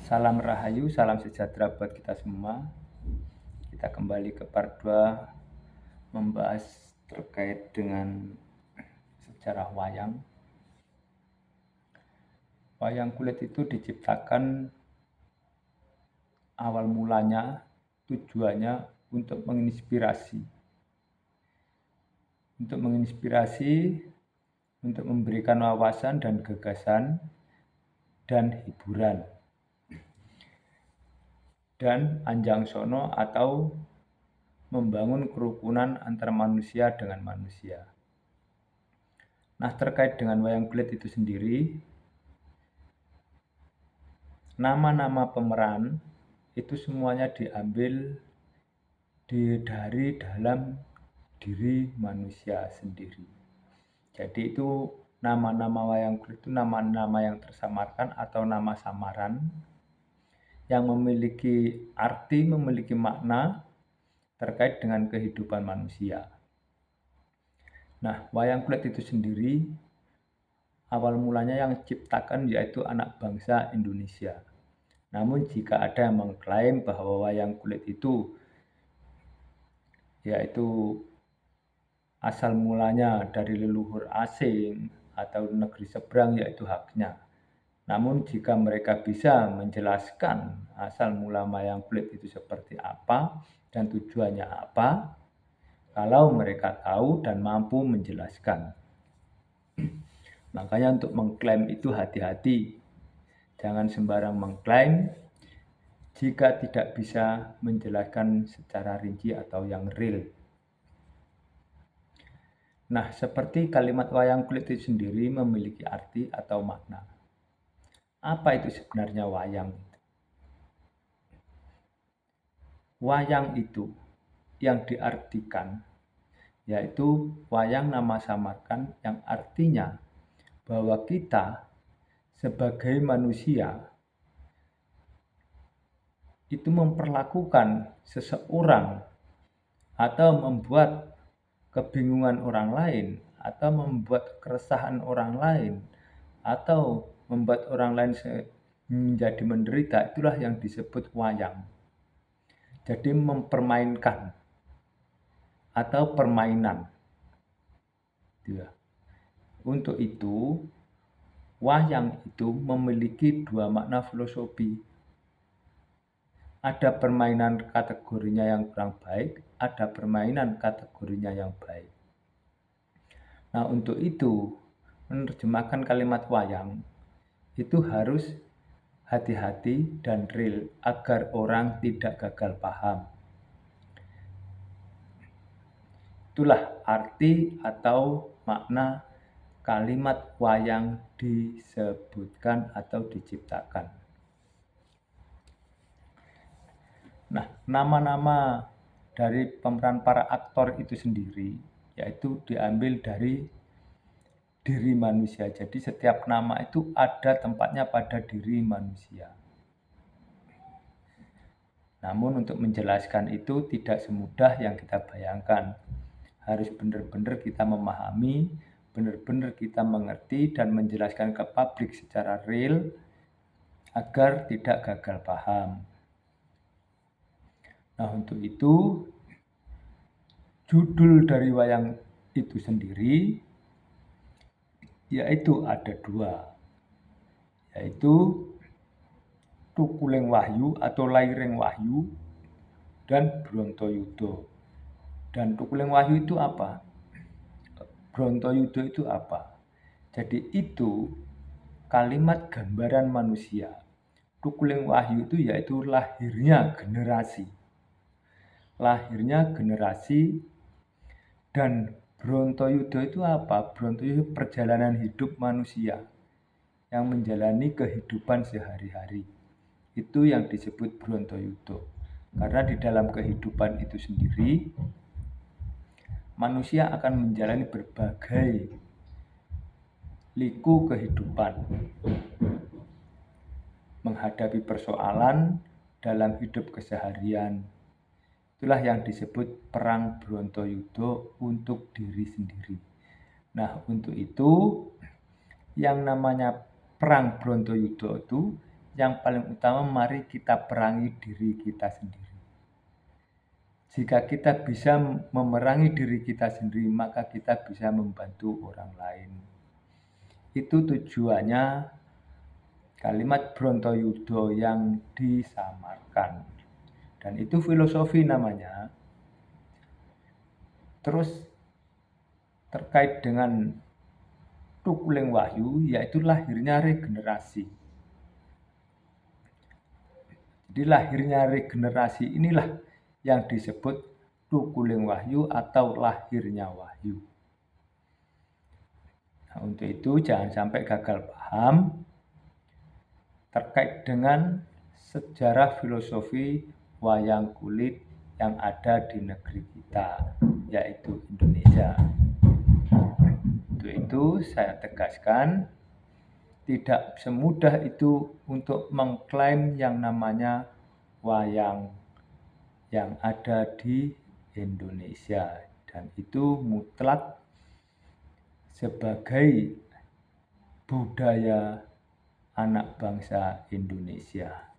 Salam Rahayu, salam sejahtera buat kita semua. Kita kembali ke part 2 membahas terkait dengan sejarah wayang. Wayang kulit itu diciptakan awal mulanya tujuannya untuk menginspirasi, untuk memberikan wawasan dan gagasan dan hiburan. Dan anjang sono atau membangun kerukunan antara manusia dengan manusia. Nah, terkait dengan wayang kulit itu sendiri, nama-nama pemeran itu semuanya diambil dari dalam diri manusia sendiri. Jadi itu nama-nama wayang kulit itu nama-nama yang tersamarkan atau nama samaran yang memiliki arti, memiliki makna terkait dengan kehidupan manusia. Nah, wayang kulit itu sendiri awal mulanya yang ciptakan yaitu anak bangsa Indonesia. Namun jika ada yang mengklaim bahwa wayang kulit itu yaitu asal mulanya dari leluhur asing atau negeri seberang, yaitu haknya. Namun jika mereka bisa menjelaskan asal mula wayang kulit itu seperti apa dan tujuannya apa, kalau mereka tahu dan mampu menjelaskan. Makanya untuk mengklaim itu hati-hati. Jangan sembarang mengklaim jika tidak bisa menjelaskan secara rinci atau yang real. Nah, seperti kalimat wayang kulit itu sendiri memiliki arti atau makna. Apa itu sebenarnya wayang? Wayang itu yang diartikan yaitu wayang nama samarkan yang artinya bahwa kita sebagai manusia itu memperlakukan seseorang atau membuat kebingungan orang lain atau membuat keresahan orang lain atau membuat orang lain menjadi menderita, itulah yang disebut wayang. Jadi mempermainkan atau permainan. Untuk itu, wayang itu memiliki dua makna filosofi. Ada permainan kategorinya yang kurang baik, ada permainan kategorinya yang baik. Nah, untuk itu, menerjemahkan kalimat wayang itu harus hati-hati dan real agar orang tidak gagal paham. Itulah arti atau makna kalimat wayang disebutkan atau diciptakan. Nah, nama-nama dari pemeran para aktor itu sendiri yaitu diambil dari diri manusia. Jadi setiap nama itu ada tempatnya pada diri manusia. Namun untuk menjelaskan itu tidak semudah yang kita bayangkan. Harus benar-benar kita memahami, benar-benar kita mengerti dan menjelaskan ke publik secara real agar tidak gagal paham. Nah, untuk itu judul dari wayang itu sendiri yaitu ada dua, yaitu Thukuling Wahyu atau Lairing Wahyu dan Brontoyudo. Dan Thukuling Wahyu itu apa? Brontoyudo itu apa? Jadi itu kalimat gambaran manusia. Thukuling Wahyu itu yaitu lahirnya generasi. Dan Brontoyudo itu apa? Brontoyudo perjalanan hidup manusia yang menjalani kehidupan sehari-hari. Itu yang disebut Brontoyudo. Karena di dalam kehidupan itu sendiri, manusia akan menjalani berbagai liku kehidupan, menghadapi persoalan dalam hidup keseharian. Itulah yang disebut perang Brontoyudo untuk diri sendiri. Nah, untuk itu yang namanya perang Brontoyudo itu yang paling utama mari kita perangi diri kita sendiri. Jika kita bisa memerangi diri kita sendiri, maka kita bisa membantu orang lain. Itu tujuannya kalimat Brontoyudo yang disamarkan. Dan itu filosofi namanya. Terus terkait dengan Tukuling Wahyu, yaitu lahirnya regenerasi. Jadi lahirnya regenerasi inilah yang disebut Tukuling Wahyu atau lahirnya Wahyu. Nah, untuk itu jangan sampai gagal paham terkait dengan sejarah filosofi wayang kulit yang ada di negeri kita, yaitu Indonesia. Untuk itu saya tegaskan, tidak semudah itu untuk mengklaim yang namanya wayang yang ada di Indonesia, dan itu mutlak sebagai budaya anak bangsa Indonesia.